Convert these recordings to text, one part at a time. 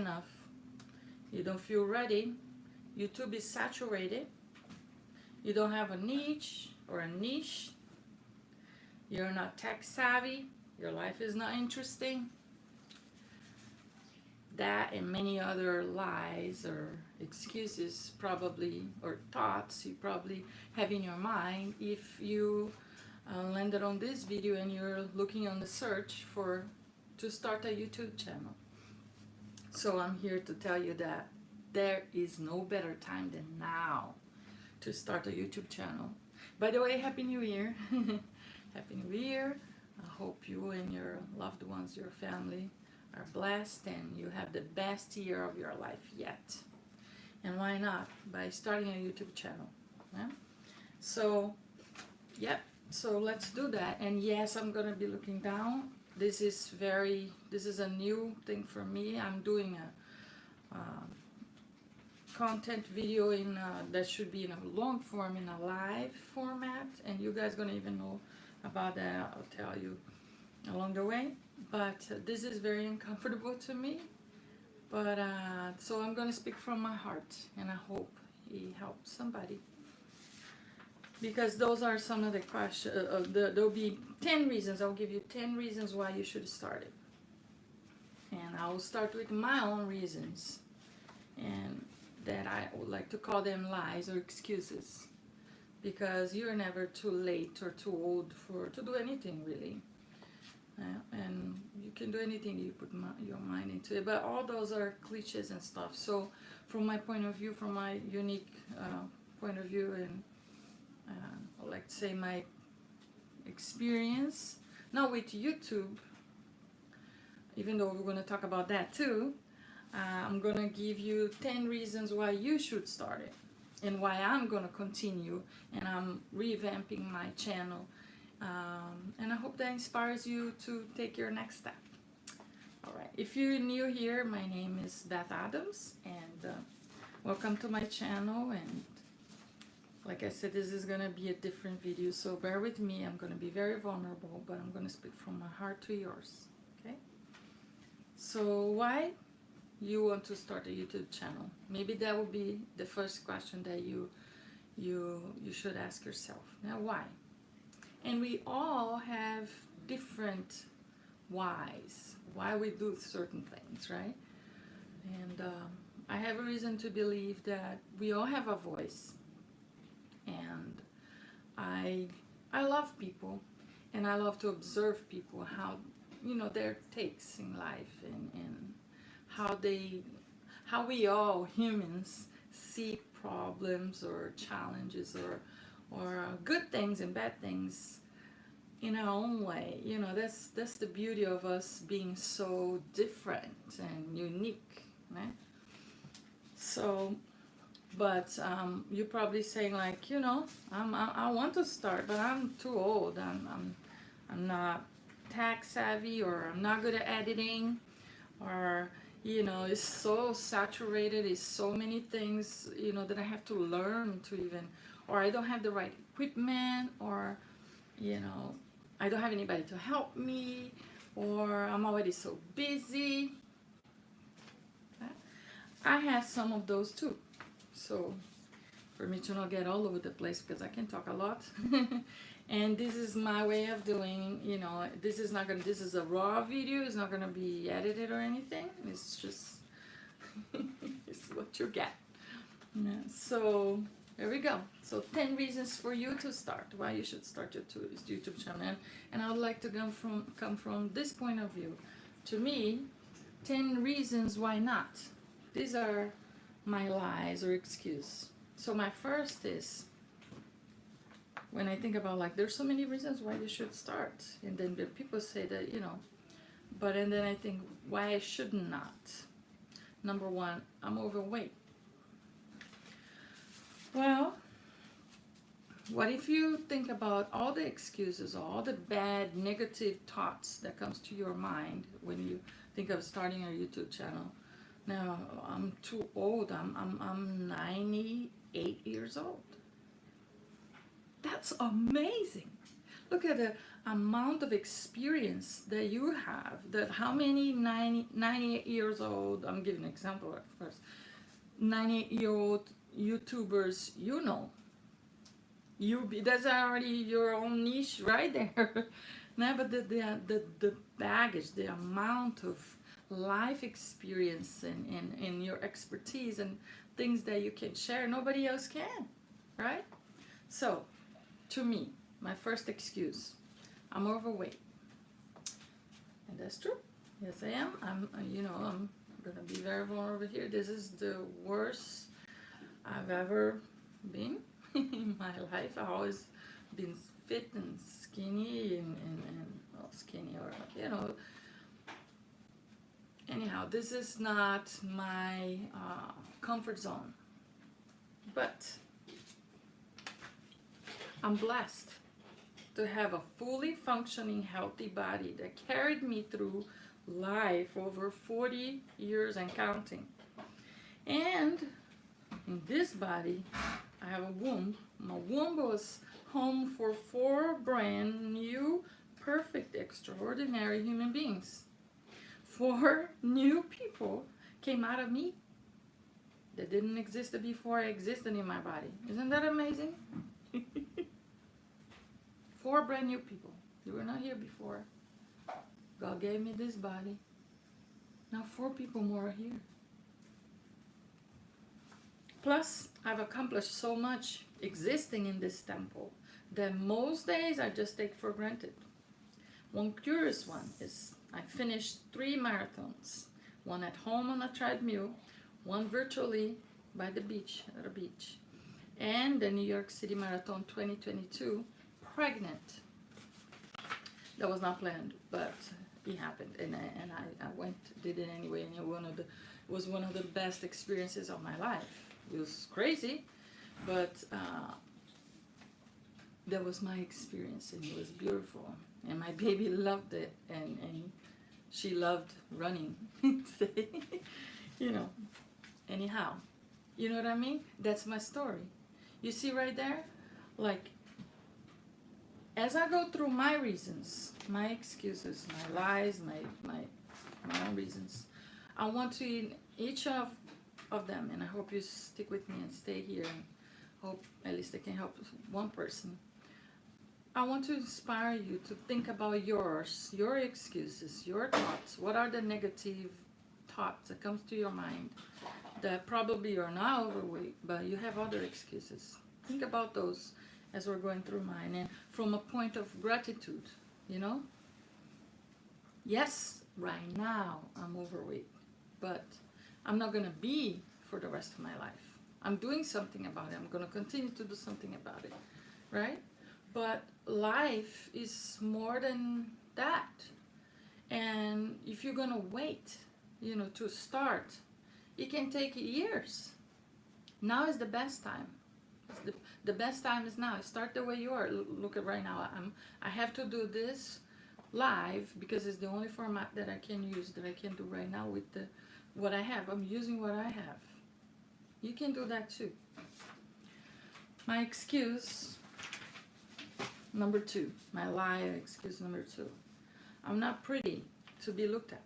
enough, you don't feel ready, YouTube is saturated, you don't have a niche or a niche, you're not tech savvy, your life is not interesting, that and many other lies or excuses probably, or thoughts you probably have in your mind if you landed on this video and you're looking on the search for to start a YouTube channel. So I'm here to tell you that there is no better time than now to start a YouTube channel. By the way, Happy New Year. Happy New Year. I hope you and your loved ones, your family, are blessed and you have the best year of your life yet. And why not? By starting a YouTube channel. Yeah? So, yep. So let's do that. And yes, I'm gonna be looking down. This is a new thing for me. I'm doing a content video in that should be in a long form, in a live format, and you guys gonna even know about that. I'll tell you along the way. But this is very uncomfortable to me. But so I'm gonna speak from my heart, and I hope it helps somebody. Because those are some of the questions. There'll be 10 reasons. I'll give you 10 reasons why you should start it. And I will start with my own reasons. And that I would like to call them lies or excuses. Because you're never too late or too old to do anything, really. And you can do anything you put your mind into it. But all those are cliches and stuff. So from my point of view, from my unique point of view, and I like to say my experience, not with YouTube, even though we're going to talk about that too, I'm going to give you 10 reasons why you should start it, and why I'm going to continue, and I'm revamping my channel, and I hope that inspires you to take your next step. Alright, if you're new here, my name is Beth Adams, and welcome to my channel. And like I said, this is going to be a different video, so bear with me. I'm going to be very vulnerable, but I'm going to speak from my heart to yours. Okay? So why you want to start a YouTube channel? Maybe that would be the first question that you should ask yourself. Now, why? And we all have different whys, why we do certain things, right? And I have a reason to believe that we all have a voice. And I love people, and I love to observe people, how, you know, their takes in life, and how we all humans see problems or challenges or good things and bad things in our own way. You know, that's the beauty of us being so different and unique, right? So, but you're probably saying, like, you know, I want to start, but I'm too old. I'm not tech savvy, or I'm not good at editing, or, you know, it's so saturated. It's so many things, you know, that I have to learn to even, or I don't have the right equipment, or, you know, I don't have anybody to help me, or I'm already so busy. I have some of those too. So for me to not get all over the place, because I can talk a lot. And this is my way of doing, you know, this is a raw video. It's not gonna be edited or anything. It's just it's what you get. Yeah, so there we go. So 10 reasons for you to start, why you should start your YouTube channel. And I would like to come from this point of view. To me, 10 reasons why not. These are my lies or excuse. So my first is, when I think about, like, there's so many reasons why you should start, and then the people say that, you know, but, and then I think why I should not. Number one, I'm overweight. Well, what if you think about all the excuses, all the bad negative thoughts that comes to your mind when you think of starting a YouTube channel? Now, I'm too old. I'm 98 years old. That's amazing. Look at the amount of experience that you have, that how many 98 years old, I'm giving an example of course, 98-year-old YouTubers you know. That's already your own niche right there. No, but the baggage, the amount of life experience and your expertise and things that you can share, nobody else can, right? So, to me, my first excuse, I'm overweight. And that's true. Yes, I am. I'm gonna be very vulnerable here. This is the worst I've ever been in my life. I've always been fit and skinny and well, skinny or, anyhow, this is not my comfort zone. But I'm blessed to have a fully functioning, healthy body that carried me through life over 40 years and counting. And in this body, I have a womb. My womb was home for 4 brand new, perfect, extraordinary human beings. 4 new people came out of me that didn't exist before I existed in my body. Isn't that amazing? 4 brand new people. They were not here before. God gave me this body. Now 4 people more are here. Plus, I've accomplished so much existing in this temple that most days I just take for granted. One curious one is I finished 3 marathons. One at home on a treadmill, one virtually by the beach, at a beach, and the New York City Marathon 2022, pregnant. That was not planned, but it happened, and I went, did it anyway, and it was one of the best experiences of my life. It was crazy, but that was my experience, and it was beautiful, and my baby loved it, and she loved running today. Anyhow, you know what I mean? That's my story. You see right there, like, as I go through my reasons, my excuses, my lies, my own reasons, I want to, in each of them, and I hope you stick with me and stay here, and hope at least I can help one person. I want to inspire you to think about yours, your excuses, your thoughts. What are the negative thoughts that comes to your mind that probably you're not overweight, but you have other excuses? Think about those as we're going through mine, and from a point of gratitude, Yes, right now I'm overweight, but I'm not going to be for the rest of my life. I'm doing something about it. I'm going to continue to do something about it, right? But life is more than that. And if you're going to wait, to start, it can take years. Now is the best time. The best time is now. Start the way you are. Look at right now. I have to do this live because it's the only format that I can use, that I can do right now with what I have. I'm using what I have. You can do that too. My excuse number 2, my lie excuse number 2. I'm not pretty to be looked at.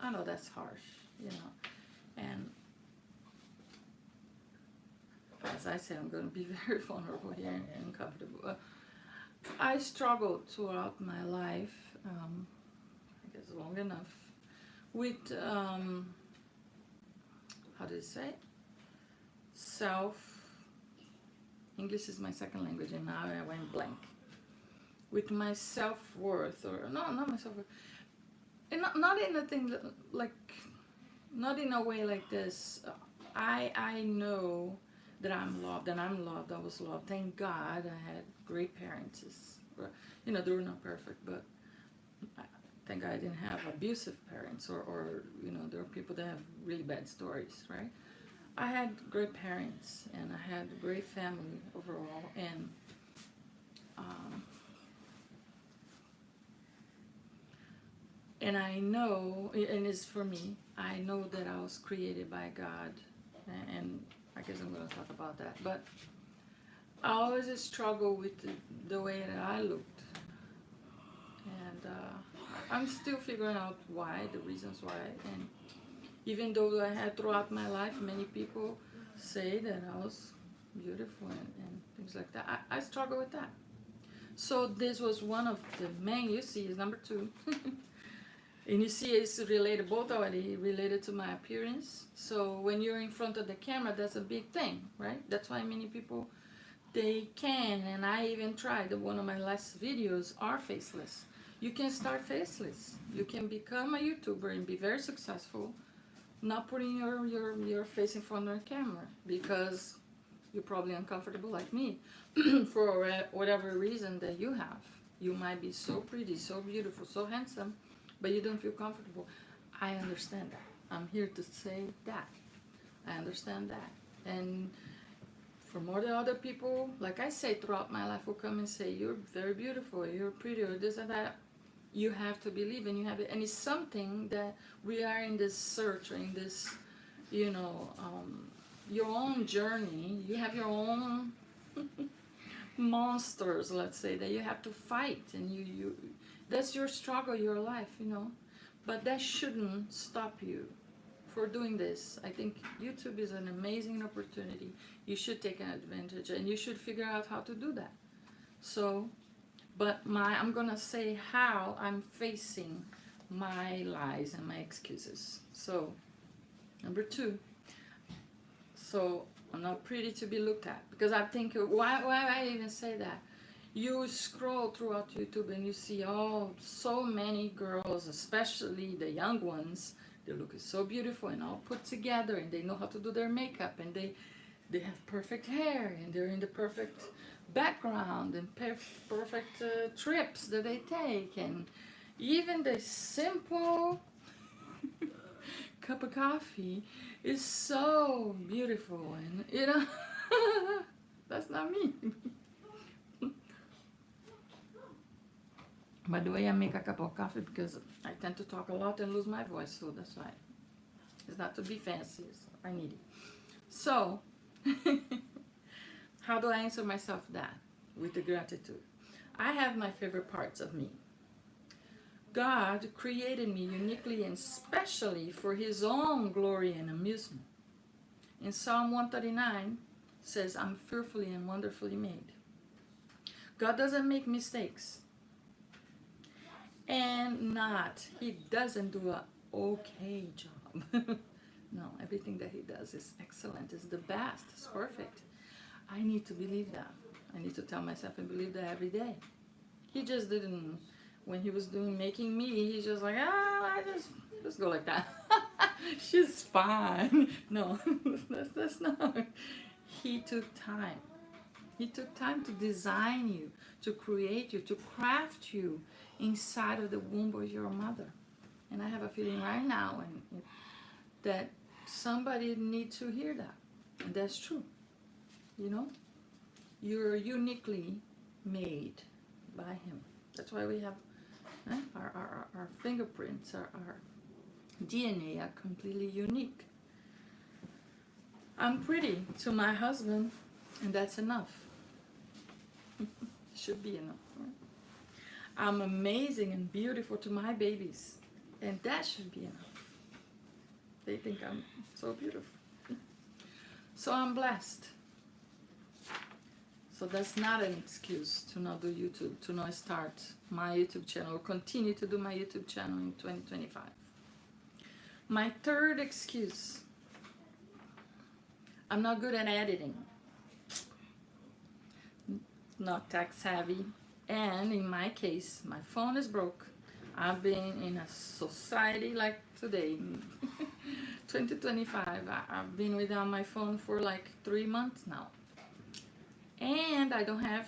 I know that's harsh, and as I said, I'm going to be very vulnerable here and uncomfortable. I struggled throughout my life, I guess long enough, with, how do you say? English is my second language, and now I went blank. With my self-worth, or no, not my self-worth. And not in a thing like, not in a way like this. I know that I'm loved, and I'm loved. I was loved. Thank God I had great parents. They were not perfect, but thank God I didn't have abusive parents, or there are people that have really bad stories, right? I had great parents, and I had a great family overall, and I know, and it's for me, I know that I was created by God, and I guess I'm going to talk about that, but I always struggle with the way that I looked, and I'm still figuring out why, the reasons why. And even though I had throughout my life, many people say that I was beautiful and things like that. I struggle with that. So this was one of the main, you see, is number 2. And you see it's related, both already related to my appearance. So when you're in front of the camera, that's a big thing, right? That's why many people, they can, and I even tried, one of my last videos are faceless. You can start faceless. You can become a YouTuber and be very successful, not putting your face in front of the camera, because you're probably uncomfortable like me for whatever reason that you have. You might be so pretty, so beautiful, so handsome, but you don't feel comfortable. I understand that. I'm here to say that. I understand that. And for more than other people, like I say, throughout my life will come and say, you're very beautiful, you're pretty, or this and that. You have to believe, and you have it. And it's something that we are in this search, or in this, you know, your own journey. You have your own monsters, let's say, that you have to fight, and you that's your struggle, your life, you know. But that shouldn't stop you for doing this. I think YouTube is an amazing opportunity. You should take an advantage, and you should figure out how to do that. So, but I'm gonna say how I'm facing my lies and my excuses. So, number 2. So I'm not pretty to be looked at, because I think, why I even say that? You scroll throughout YouTube and you see so many girls, especially the young ones. They look so beautiful and all put together, and they know how to do their makeup, and they have perfect hair, and they're in the perfect background, and perfect trips that they take, and even the simple cup of coffee is so beautiful, and you know, that's not me. By the way, I make a cup of coffee because I tend to talk a lot and lose my voice, so that's why. It's not to be fancy, so I need it. So, how do I answer myself that? With the gratitude. I have my favorite parts of me. God created me uniquely and specially for His own glory and amusement. In Psalm 139 says, I'm fearfully and wonderfully made. God doesn't make mistakes. And He doesn't do an okay job. No, everything that He does is excellent, is the best, is perfect. I need to believe that. I need to tell myself and believe that every day. He just didn't, when He was making me, He's just like, I just go like that. She's fine. No, that's not. He took time. He took time to design you, to create you, to craft you inside of the womb of your mother. And I have a feeling right now that somebody needs to hear that. And that's true. You know? You're uniquely made by Him. That's why we have our fingerprints, our DNA are completely unique. I'm pretty to my husband, and that's enough. Should be enough, right? I'm amazing and beautiful to my babies, and that should be enough. They think I'm so beautiful. So I'm blessed. So that's not an excuse to not do YouTube, to not start my YouTube channel, or continue to do my YouTube channel in 2025. My third excuse, I'm not good at editing. Not tech savvy, and in my case, my phone is broke. I've been in a society like today, 2025. I've been without my phone for like 3 months now, and I don't have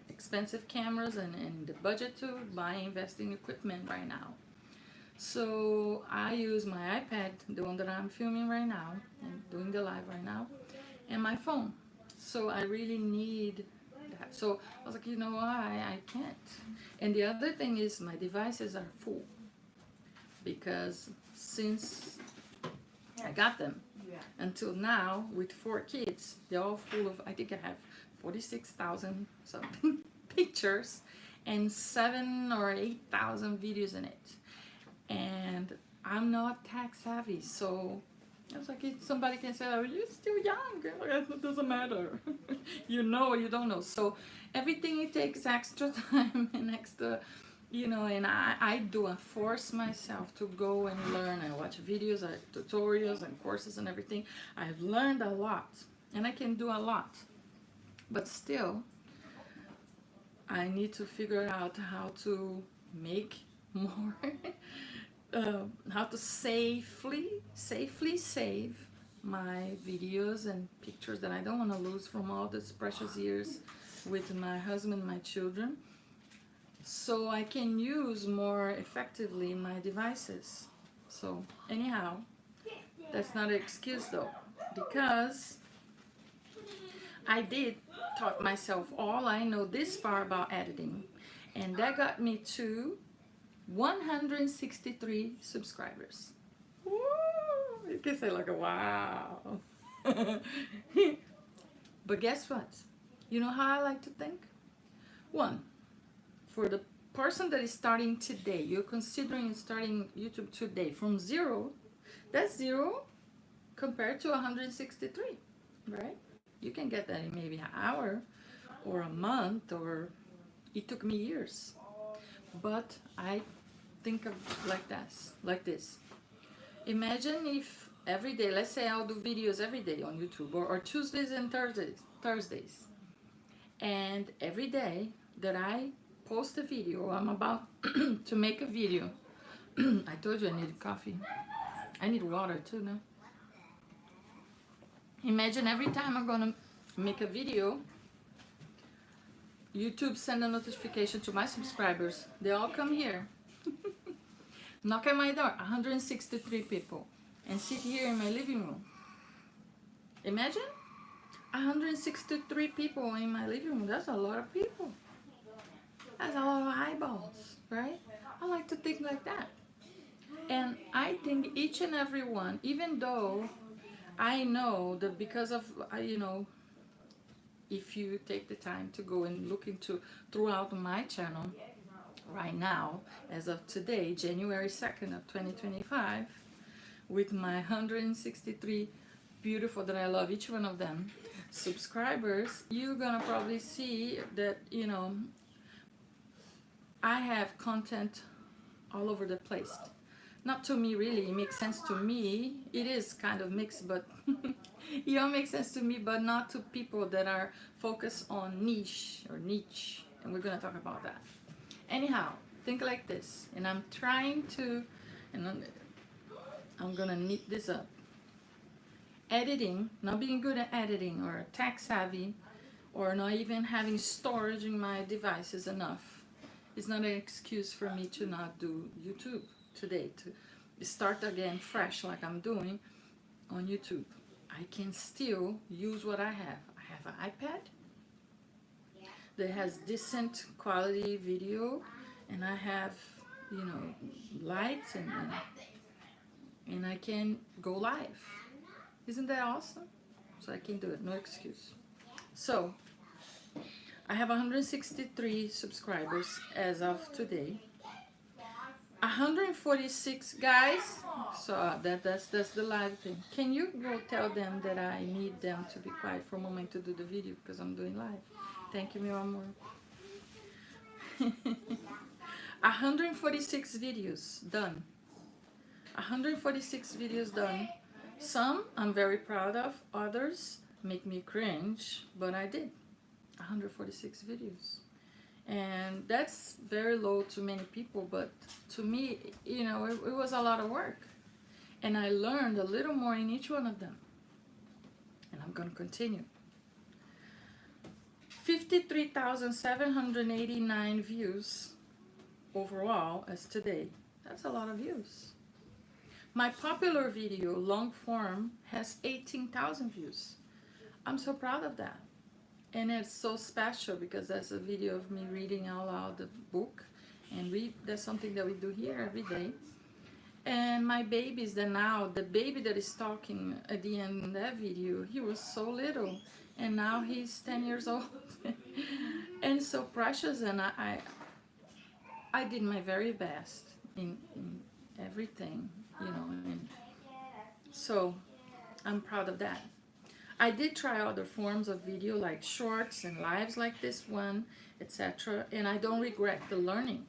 expensive cameras and the budget to buy investing equipment right now. So I use my iPad, the one that I'm filming right now and doing the live right now, and my phone. So I really need that. So I was like, you know why? I can't. And the other thing is my devices are full, because since I got them until now, with 4 kids, they're all full of, I think I have 46,000 something pictures, and 7 or 8,000 videos in it. And I'm not tech savvy, so it's like if somebody can say, "Oh, you're still young." It doesn't matter. You know or you don't know. So everything it takes extra time and extra, and I do. I force myself to go and learn. I watch videos, tutorials, and courses and everything. I've learned a lot, and I can do a lot. But still, I need to figure out how to make more, how to safely save my videos and pictures that I don't want to lose from all these precious years with my husband, my children, so I can use more effectively my devices. So anyhow, that's not an excuse though, because I did taught myself all I know this far about editing, and that got me to 163 subscribers. Woo! You can say like a wow. But guess what? You know how I like to think? One, for the person that is starting today, you're considering starting YouTube today from zero, that's zero compared to 163, right? You can get that in maybe an hour or a month, or it took me years. But I think of like this. Imagine if every day, let's say I'll do videos every day on YouTube, or Tuesdays and Thursdays. And every day that I post a video, I'm about to make a video. I told you I needed coffee. I need water too now. Imagine every time I'm gonna make a video, YouTube send a notification to my subscribers. They all come here, knock at my door, 163 people, and sit here in my living room. Imagine 163 people in my living room. That's a lot of people. That's a lot of eyeballs, right? I like to think like that. And I think each and every one, even though I know that because of, if you take the time to go and look into throughout my channel right now, as of today, January 2nd of 2025, with my 163 beautiful, that I love each one of them, subscribers, you're gonna probably see that, I have content all over the place. Not to me really, it makes sense to me. It is kind of mixed, but it makes sense to me, but not to people that are focused on niche. And we're gonna talk about that. Anyhow, think like this, and I'm trying to, and I'm gonna knit this up. Editing, not being good at editing or tech savvy, or not even having storage in my devices enough, is not an excuse for me to not do YouTube today, to start again fresh like I'm doing on YouTube. I can still use what I have. I have an iPad that has decent quality video, and I have, lights, and I can go live. Isn't that awesome? So I can do it, no excuse. So I have 163 subscribers as of today. 146 guys. So that's the live thing. Can you go tell them that I need them to be quiet for a moment to do the video, because I'm doing live? Thank you, mi amor. 146 videos done. 146 videos done. Some I'm very proud of, others make me cringe, but I did 146 videos. And that's very low to many people, but to me, it was a lot of work. And I learned a little more in each one of them. And I'm going to continue. 53,789 views overall as today. That's a lot of views. My popular video, long form, has 18,000 views. I'm so proud of that. And it's so special because that's a video of me reading out loud the book. And that's something that we do here every day. And my babies, the baby that is talking at the end of that video, he was so little. And now he's 10 years old. And so precious. And I did my very best in everything, you know, and so I'm proud of that. I did try other forms of video like shorts and lives like this one, etc. And I don't regret the learning.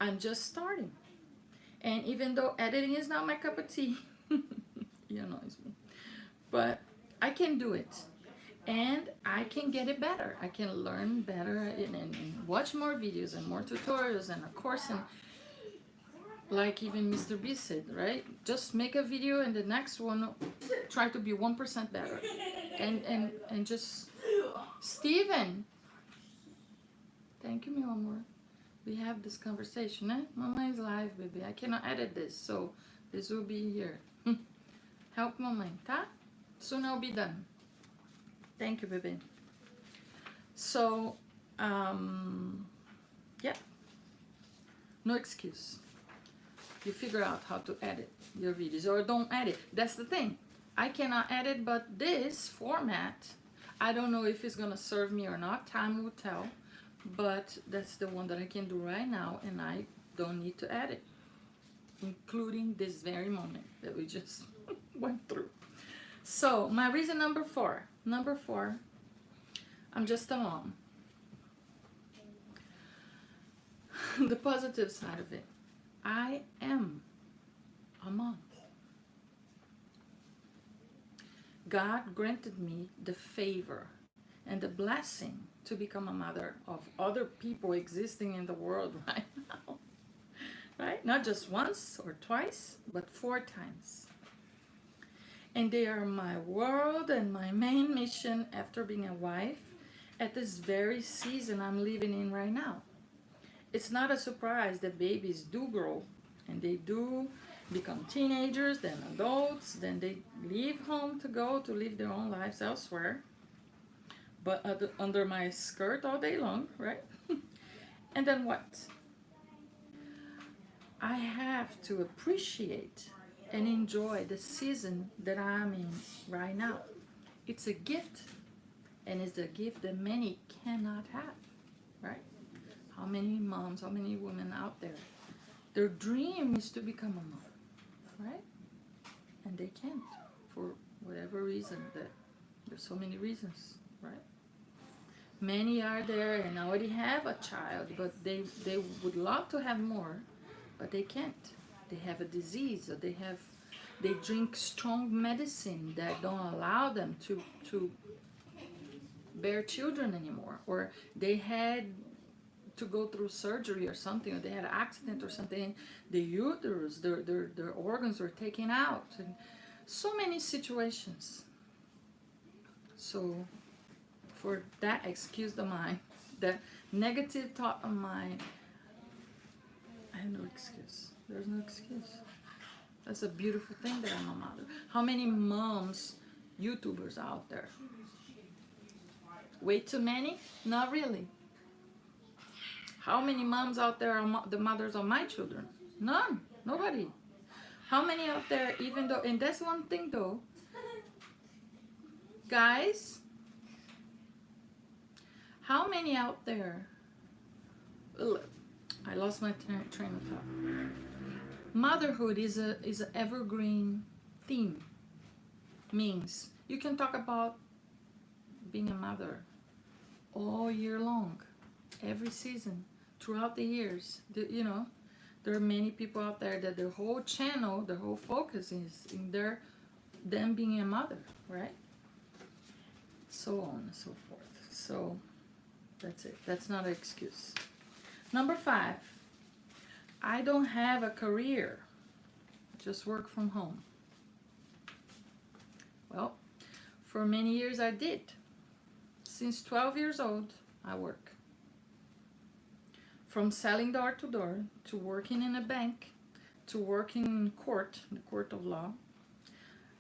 I'm just starting. And even though editing is not my cup of tea, you know, it's me, but I can do it. And I can get it better. I can learn better and watch more videos and more tutorials and of course, and like even Mr. B said, right? Just make a video and the next one try to be 1% better. And just Steven, thank you, meu amor. We have this conversation, eh? Mama is live, baby. I cannot edit this, so this will be here. Help mamãe, tá? Soon I'll be done. Thank you, baby. So, yeah. No excuse. You figure out how to edit your videos or don't edit. That's the thing. I cannot edit, but this format, I don't know if it's gonna serve me or not. Time will tell. But that's the one that I can do right now, and I don't need to edit, including this very moment that we just went through. So my reason number four, I'm just a mom. The positive side of it, I am a mom. God granted me the favor and the blessing to become a mother of other people existing in the world right now. Right? Not just once or twice, but 4 times. And they are my world and my main mission after being a wife at this very season I'm living in right now. It's not a surprise that babies do grow and they do become teenagers, then adults, then they leave home to go to live their own lives elsewhere. But under my skirt all day long, right? And then what? I have to appreciate and enjoy the season that I'm in right now. It's a gift, and it's a gift that many cannot have, right? How many moms, how many women out there, their dream is to become a mom, right? And they can't for whatever reason. That there's so many reasons, right? Many are there and already have a child, but they would love to have more, but they can't. They have a disease, or they drink strong medicine that don't allow them to bear children anymore, or they had to go through surgery or something, or they had an accident or something, the uterus, their organs were taken out, and so many situations. So for that excuse of mine, that negative thought of mine, I have no excuse. There's no excuse. That's a beautiful thing that I'm a mother. How many moms, YouTubers out there? Way too many? Not really. How many moms out there are the mothers of my children? None. Nobody. How many out there, even though, and that's one thing though, guys, how many out there, look, I lost my train of thought. Motherhood is an evergreen theme. Means you can talk about being a mother all year long, every season, throughout the years. You know, there are many people out there that their whole channel, their whole focus is in them being a mother, right? So on and so forth. So that's it. That's not an excuse. Number 5, I don't have a career. Just work from home. Well, for many years I did. Since 12 years old, I work. From selling door to door, to working in a bank, to working in court, the court of law,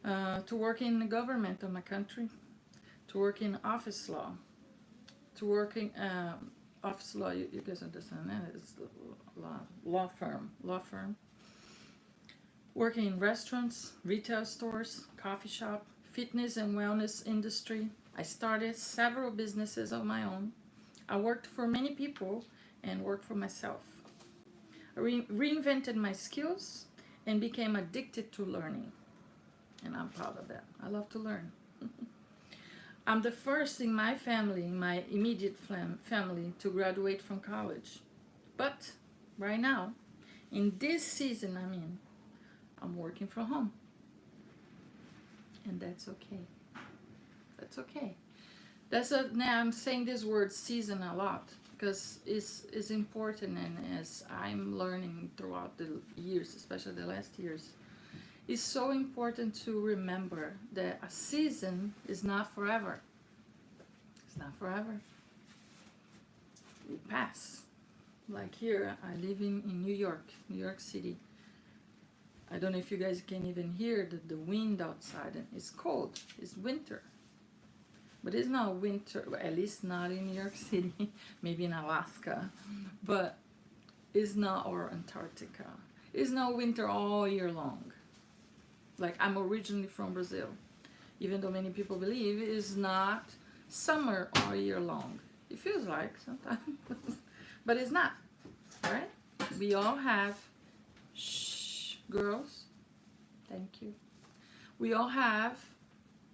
to working in the government of my country, to work in office law, to working office law, you guys understand that, it's law firm. Working in restaurants, retail stores, coffee shop, fitness and wellness industry. I started several businesses of my own. I worked for many people and worked for myself. reinvented my skills, and became addicted to learning. And I'm proud of that. I love to learn. I'm the first in my family, my immediate family, to graduate from college. But right now, in this season I'm working from home. And that's okay. That's okay. Now I'm saying this word season a lot because it's important, and as I'm learning throughout the years, especially the last years, it's so important to remember that a season is not forever. It's not forever. It pass. Like here, I live in New York City. I don't know if you guys can even hear the wind outside. It's cold. It's winter. But it's not winter, at least not in New York City, maybe in Alaska, but it's not, or Antarctica. It's not winter all year long. Like, I'm originally from Brazil, even though many people believe it's not summer all year long. It feels like sometimes, but it's not, right? We all have, shh, girls, thank you. We all have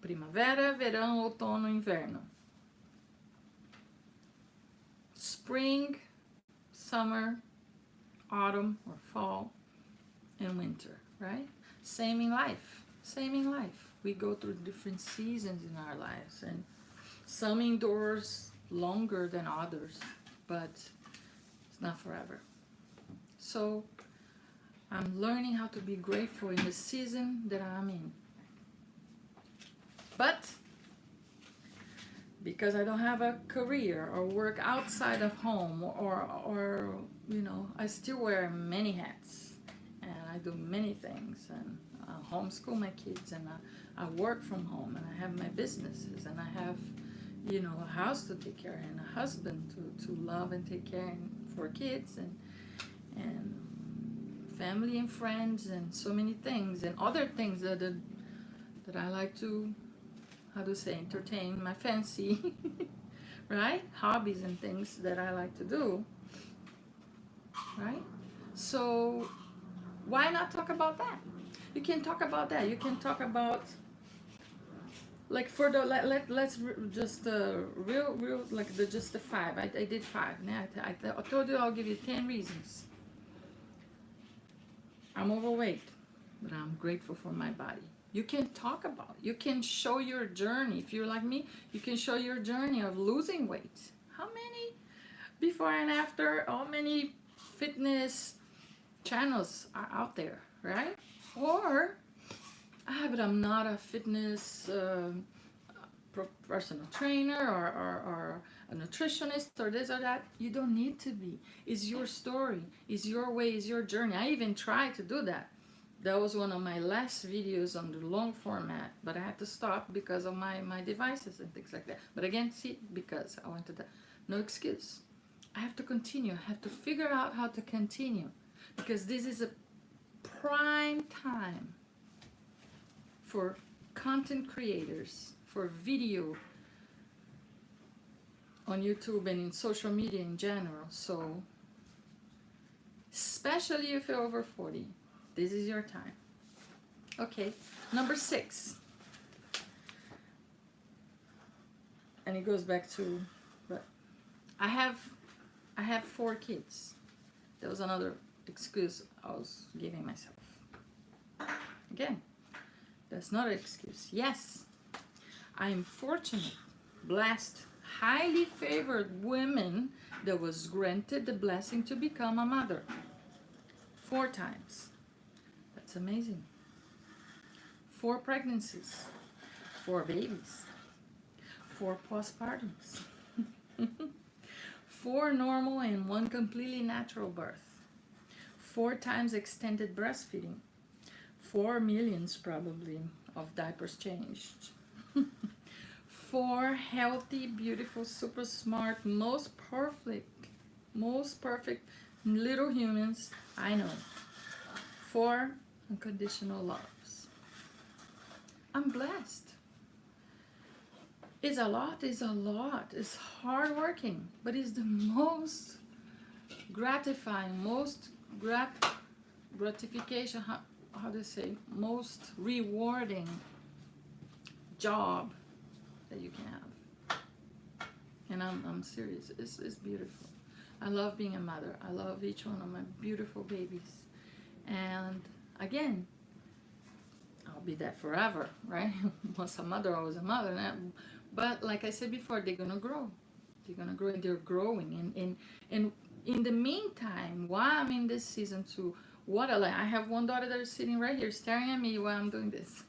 primavera, verão, outono, inverno. Spring, summer, autumn or fall, and winter, right? Same in life. Same in life. We go through different seasons in our lives, and some endures longer than others, but it's not forever. So I'm learning how to be grateful in the season that I'm in. But because I don't have a career or work outside of home, or you know, I still wear many hats and I do many things, and I homeschool my kids, and I work from home, and I have my businesses, and I have, you know, a house to take care of, and a husband to love and take care of for kids, and family and friends, and so many things, and other things that I like to, how to say, entertain my fancy, right? Hobbies and things that I like to do, right? So why not talk about that? You can talk about that. You can talk about, like, for the let's just real like just the 5. I did 5. Now I told you I'll give you 10 reasons. I'm overweight, but I'm grateful for my body. You can talk about, you can show your journey. If you're like me, you can show your journey of losing weight. How many before and after, how many fitness channels are out there, right? Or, but I'm not a fitness personal trainer, or a nutritionist, or this or that. You don't need to be. It's your story, it's your way, it's your journey. I even tried to do that. That was one of my last videos on the long format, but I had to stop because of my devices and things like that. But again, see, because I wanted that. No excuse. I have to continue. I have to figure out how to continue, because this is a prime time for content creators, for video on YouTube and in social media in general. So, especially if you're over 40, this is your time. Okay, number 6. And it goes back to, but I have 4 kids. That was another excuse I was giving myself. Again, that's not an excuse. Yes, I am fortunate, blessed, highly favored woman that was granted the blessing to become a mother 4 times. That's amazing. 4 pregnancies, 4 babies, 4 postpartums, 4 normal and 1 completely natural birth, 4 times extended breastfeeding, 4 millions probably of diapers changed, 4 healthy, beautiful, super smart, most perfect little humans I know. 4 unconditional loves. I'm blessed. It's a lot. It's hard working, but it's the most gratifying, most grat- gratification, how do you say, most rewarding job that you can have. And I'm serious. It's beautiful. I love being a mother. I love each one of my beautiful babies. And again, I'll be that forever, right? Once a mother, always a mother. But like I said before, they're gonna grow. They're gonna grow, and they're growing. And in the meantime, while I'm in this season two, what I have one daughter that is sitting right here staring at me while I'm doing this.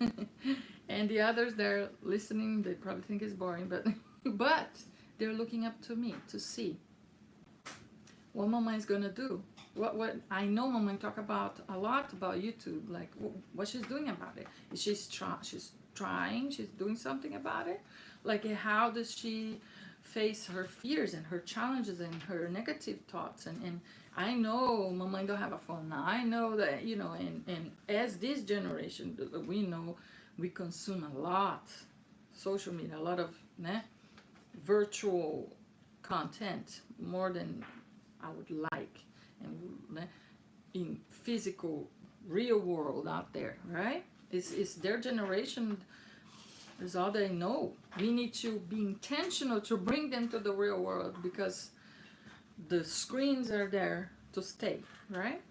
And the others, they're listening. They probably think it's boring, but but they're looking up to me to see what Mama is gonna do. What I know, Mama talk about a lot about YouTube, like what she's doing about it. She's trying, she's doing something about it. Like how does she face her fears and her challenges and her negative thoughts? And I know Mama don't have a phone now. I know that, you know, and as this generation, we know we consume a lot social media, a lot of virtual content, more than I would like, and in physical real world out there, right? It's their generation is all they know. We need to be intentional to bring them to the real world, because the screens are there to stay, right?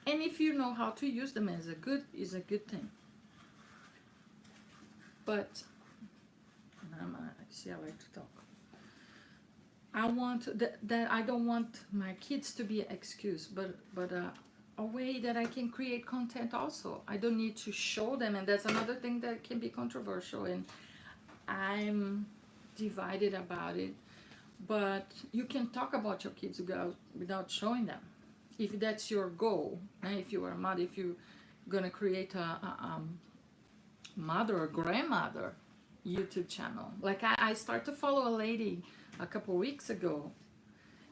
And if you know how to use them as a good thing. But see, I like to talk. I want that I don't want my kids to be an excuse, but a way that I can create content also. I don't need to show them, and that's another thing that can be controversial, and I'm divided about it. But you can talk about your kids without showing them, if that's your goal. If you are a mother, if you're gonna create a mother or grandmother YouTube channel. Like I started to follow a lady a couple weeks ago,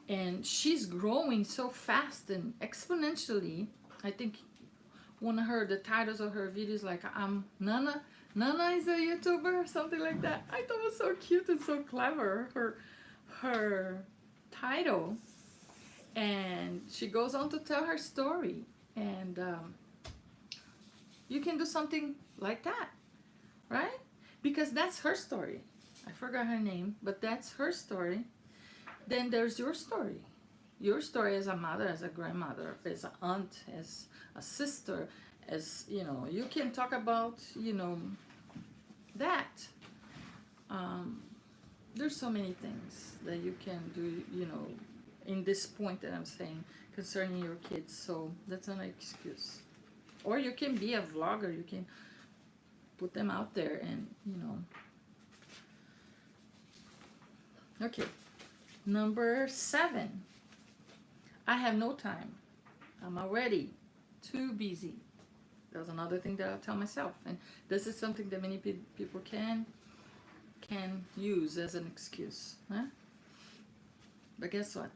and she's growing so fast and exponentially. I think one of the titles of her videos, like Nana is a YouTuber or something like that. I thought it was so cute and so clever, her title. And she goes on to tell her story, and you can do something like that, right? Because that's her story. I forgot her name, but that's her story. Then there's your story. Your story as a mother, as a grandmother, as an aunt, as a sister, as, you know, you can talk about, you know, that. There's so many things that you can do, you know, in this point that I'm saying concerning your kids. So that's not an excuse. Or you can be a vlogger. You can put them out there and, you know. Okay, number 7. I have no time. I'm already too busy. That's another thing that I'll tell myself, and this is something that many people can use as an excuse. Huh? But guess what?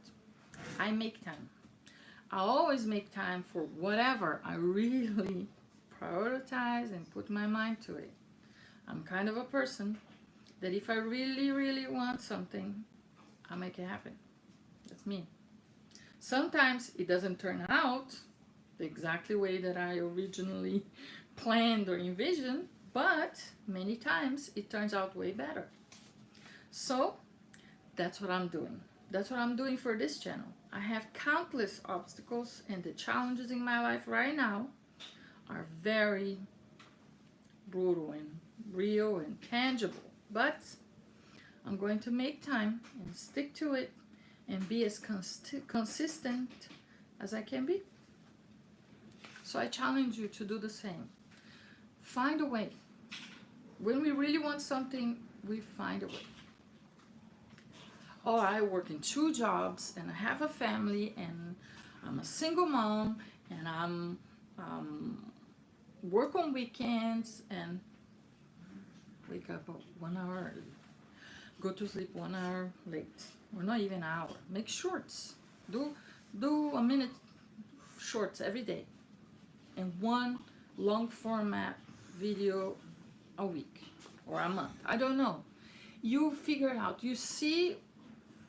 I make time. I always make time for whatever I really prioritize and put my mind to it. I'm kind of a person that if I really, really want something, I make it happen. That's me. Sometimes it doesn't turn out the exactly way that I originally planned or envisioned, but many times it turns out way better. So that's what I'm doing. That's what I'm doing for this channel. I have countless obstacles, and the challenges in my life right now are very brutal and real and tangible. But I'm going to make time and stick to it and be as consistent as I can be. So I challenge you to do the same. Find a way. When we really want something, we find a way. Oh, I work in 2 jobs and I have a family and I'm a single mom and I'm work on weekends and wake up 1 hour early, go to sleep 1 hour late, or not even an hour. Make shorts. Do a minute shorts every day, and 1 long format video a week or a month. I don't know. You figure it out. You see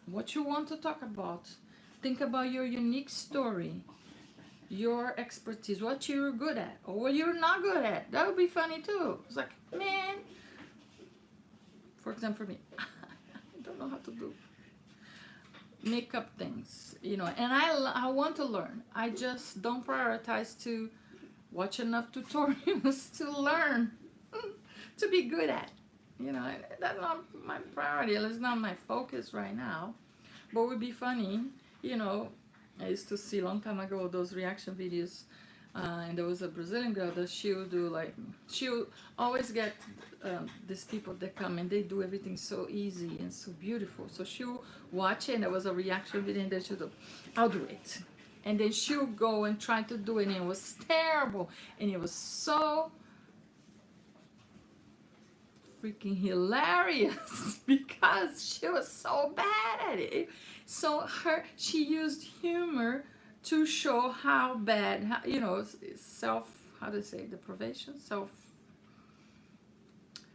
what you want to talk about. Think about your unique story, your expertise, what you're good at or what you're not good at. That would be funny too. It's like, man, for example, for me, I don't know how to do makeup things, you know, and I want to learn. I just don't prioritize to watch enough tutorials to learn to be good at, you know. That's not my priority. It's not my focus right now. But it would be funny, you know. I used to see a long time ago those reaction videos, and there was a Brazilian girl that she'll do like, she'll always get these people that come and they do everything so easy and so beautiful. So she'll watch it and there was a reaction video and then she'll do, I'll do it. And then she'll go and try to do it and it was terrible. And it was so freaking hilarious because she was so bad at it. So she used humor to show how bad, you know, how to say, deprivation,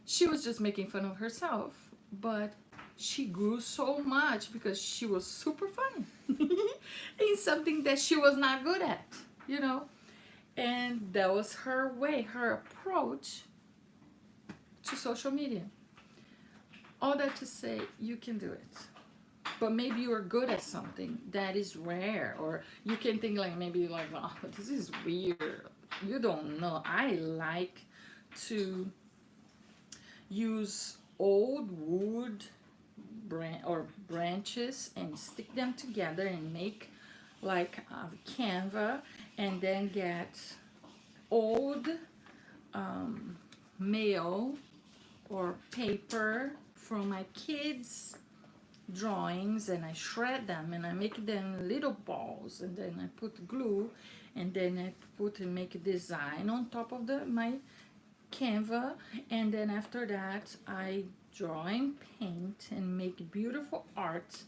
she was just making fun of herself, but she grew so much because she was super funny in something that she was not good at, you know. And that was her way, her approach to social media. All that to say, you can do it. But maybe you're good at something that is rare, or you can think like, maybe like, oh, this is weird. You don't know. I like to use old wood branches and stick them together and make like a canvas, and then get old mail or paper from my kids' drawings, and I shred them and I make them little balls, and then I put glue, and then I put and make a design on top of my canvas, and then after that I draw and paint and make beautiful art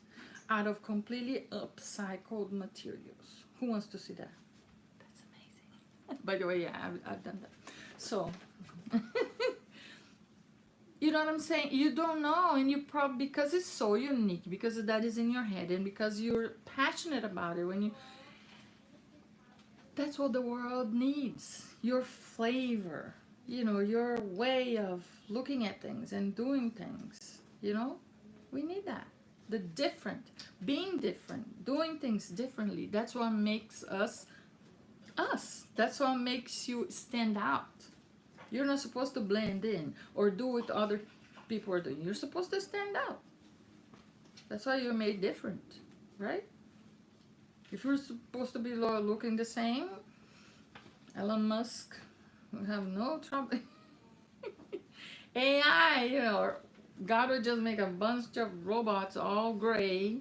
out of completely upcycled materials. Who wants to see that? That's amazing. By the way, yeah, I've done that. So you know what I'm saying? You don't know, and you probably, because it's so unique, because that is in your head, and because you're passionate about it, that's what the world needs. Your flavor, you know, your way of looking at things and doing things, you know? We need that. The different, being different, doing things differently, that's what makes us us. That's what makes you stand out. You're not supposed to blend in or do what other people are doing. You're supposed to stand out. That's why you're made different, right? If you're supposed to be looking the same, Elon Musk will have no trouble. AI, you know, God would just make a bunch of robots all gray.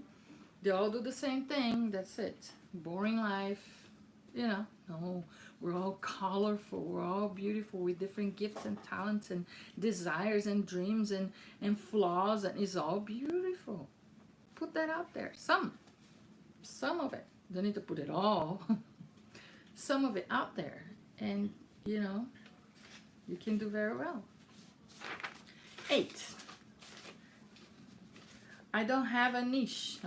They all do the same thing. That's it. Boring life, you know. No, we're all colorful. We're all beautiful with different gifts and talents and desires and dreams and flaws, and it's all beautiful. Put that out there. Some of it. Don't need to put it all. Some of it out there, and you know, you can do very well. 8. I don't have a niche.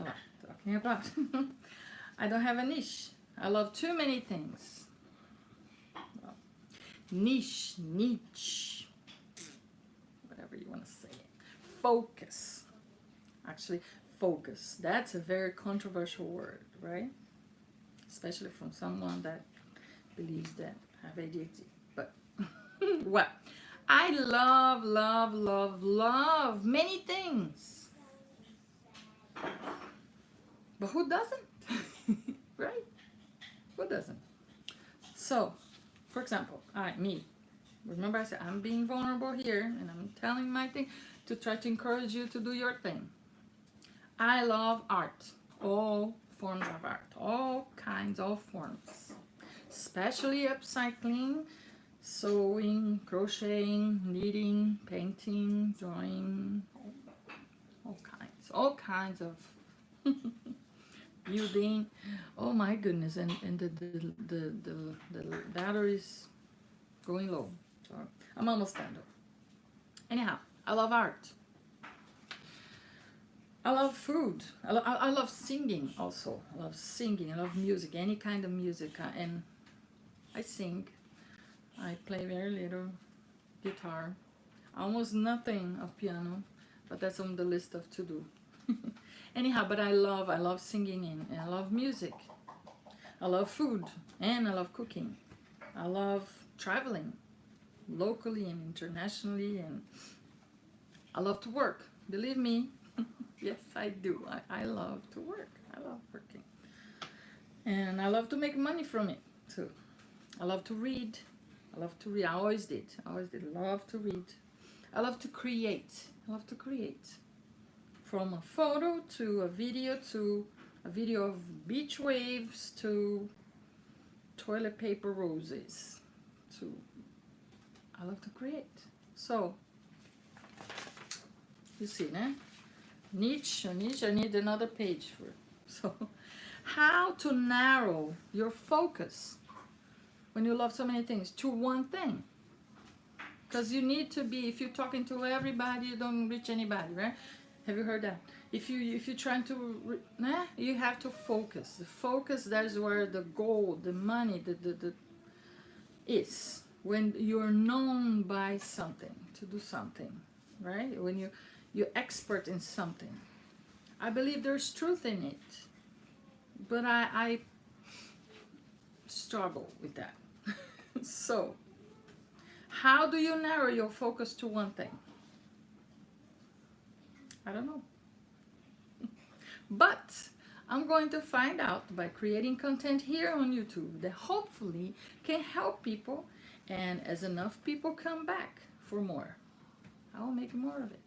Talking about. I don't have a niche. I love too many things. Well, niche, whatever you want to say. Focus. Actually, focus. That's a very controversial word, right? Especially from someone that believes that I have ADHD. But, well, I love many things. But who doesn't? Right? Who doesn't? So, for example, me. Remember I said I'm being vulnerable here and I'm telling my thing to try to encourage you to do your thing. I love art. All forms of art. All kinds of forms. Especially upcycling, sewing, crocheting, knitting, painting, drawing, all kinds of building. Oh my goodness, and the battery's going low. So I'm almost done though. Anyhow, I love art. I love food. I love singing also. I love singing. I love music, any kind of music. And I sing. I play very little guitar. Almost nothing of piano, but that's on the list of to do. Anyhow, but I love singing and I love music. I love food and I love cooking. I love traveling locally and internationally, and I love to work. Believe me, yes, I do. I love to work. I love working. And I love to make money from it too. I love to read. I love to read. I always did. I always did love to read. I love to create. I love to create. From a photo to a video of beach waves to toilet paper roses. To I love to create. So you see, né? Niche. I need another page for it. So how to narrow your focus when you love so many things to one thing. Because you need to be, if you're talking to everybody, you don't reach anybody, right? Have you heard that? If you're trying to, you have to focus. The focus, that's where the gold, the money, the is. When you're known by something, to do something, right? When you're expert in something. I believe there's truth in it. But I struggle with that. So, how do you narrow your focus to one thing? I don't know. But I'm going to find out by creating content here on YouTube that hopefully can help people, and as enough people come back for more, I will make more of it.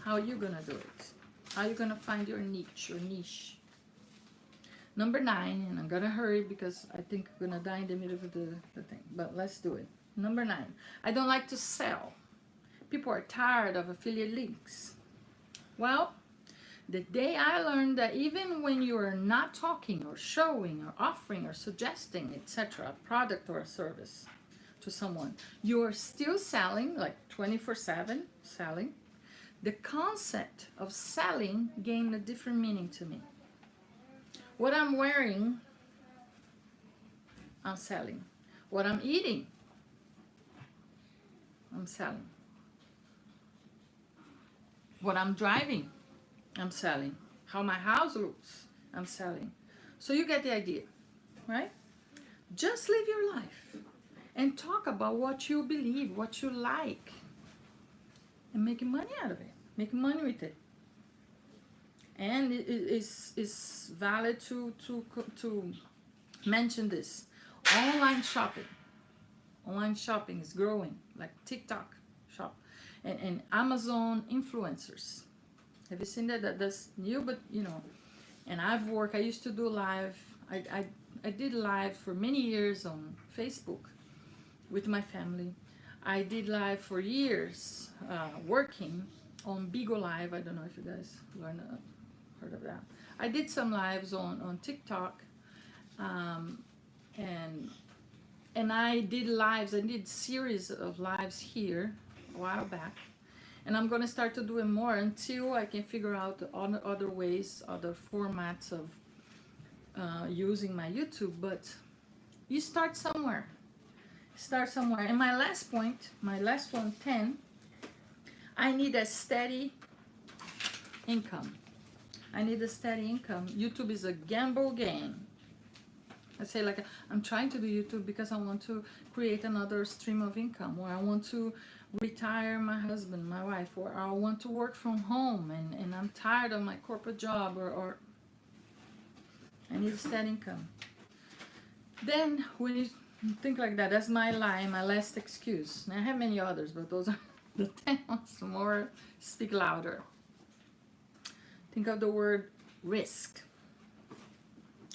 How are you gonna do it? How are you gonna find your niche? Number 9, and I'm gonna hurry because I think I'm gonna die in the middle of the thing, but let's do it. Number 9, I don't like to sell. People are tired of affiliate links. Well, the day I learned that even when you are not talking or showing or offering or suggesting, etc., a product or a service to someone, you are still selling, like 24/7 selling. The concept of selling gained a different meaning to me. What I'm wearing, I'm selling. What I'm eating, I'm selling. What I'm driving, I'm selling. How my house looks, I'm selling. So you get the idea, right? Just live your life and talk about what you believe, what you like, and making money out of it. Make money with it. And it is valid to mention this. Online shopping. Online shopping is growing, like TikTok shop. And Amazon influencers. Have you seen that? That's new, but you know. And I used to do live. I did live for many years on Facebook with my family. I did live for years working on Bigo Live. I don't know if you guys heard of that. I did some lives on TikTok, and I did lives. I did series of lives here a while back, and I'm gonna start to do it more until I can figure out other ways, other formats of using my YouTube. But you start somewhere. Start somewhere. And my last point, my last one, 10. I need a steady income. I need a steady income. YouTube is a gamble game. I say, like, I'm trying to do YouTube because I want to create another stream of income, or I want to retire my husband, my wife, or I want to work from home and I'm tired of my corporate job, or I need a steady income. Then when you think like that, that's my lie, my last excuse. And I have many others, but those are the 10 ones more speak louder. Think of the word risk.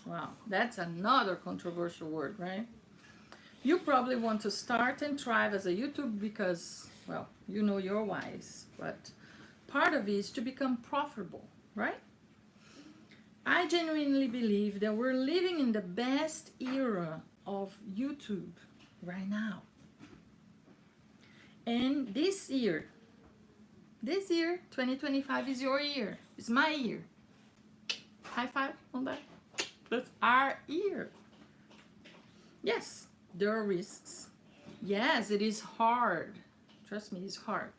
Wow, that's another controversial word, right? You probably want to start and thrive as a YouTube because, well, you know your whys, but part of it is to become profitable, right? I genuinely believe that we're living in the best era of YouTube right now. And this year, 2025 is your year. It's my year. High five on that. That's our ear. Yes, there are risks. Yes, it is hard. Trust me, it's hard.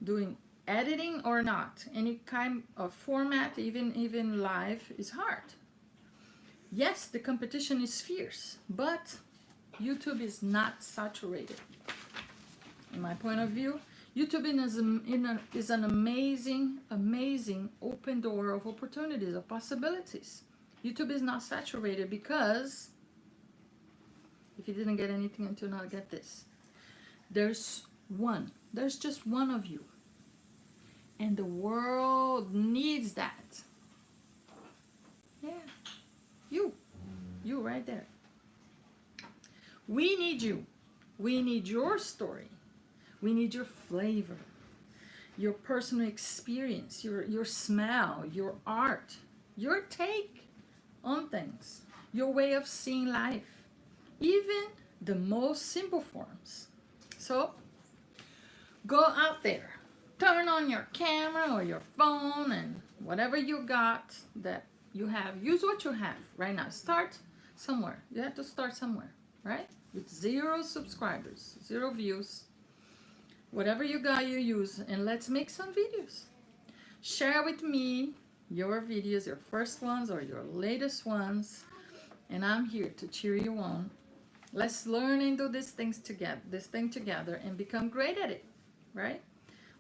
Doing editing or not, any kind of format, even live, is hard. Yes, the competition is fierce, but YouTube is not saturated. In my point of view, YouTube is an amazing open door of opportunities, of possibilities. YouTube is not saturated because, if you didn't get anything until now, get this. There's just one of you. And the world needs that. Yeah. You right there. We need you. We need your story. We need your flavor, your personal experience, your smell, your art, your take on things, your way of seeing life, even the most simple forms. So, go out there, turn on your camera or your phone and whatever you got that you have, use what you have right now. Start somewhere. You have to start somewhere, right? With 0 subscribers, 0 views. Whatever you got, you use, and let's make some videos. Share with me your videos, your first ones or your latest ones, and I'm here to cheer you on. Let's learn and do these things together, and become great at it, right?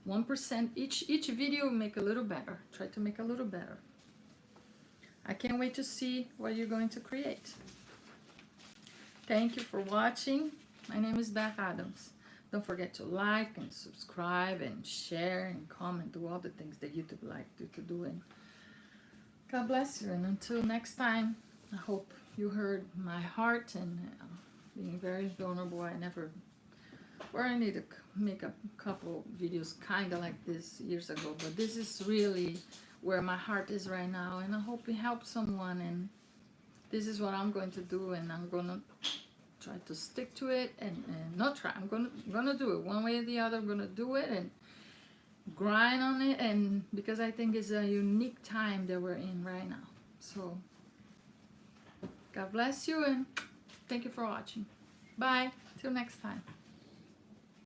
1% each video will make a little better. Try to make a little better. I can't wait to see what you're going to create. Thank you for watching. My name is Beth Adams. Don't forget to like and subscribe and share and comment, do all the things that YouTube like you to do. And God bless you. And until next time, I hope you heard my heart and being very vulnerable. I need to make a couple videos kind of like this years ago, but this is really where my heart is right now, and I hope it helps someone. And this is what I'm going to do, and I'm gonna try to stick to it, and not try. I'm gonna do it one way or the other. I'm gonna do it and grind on it, and because I think it's a unique time that we're in right now. So God bless you, and thank you for watching. Bye till next time.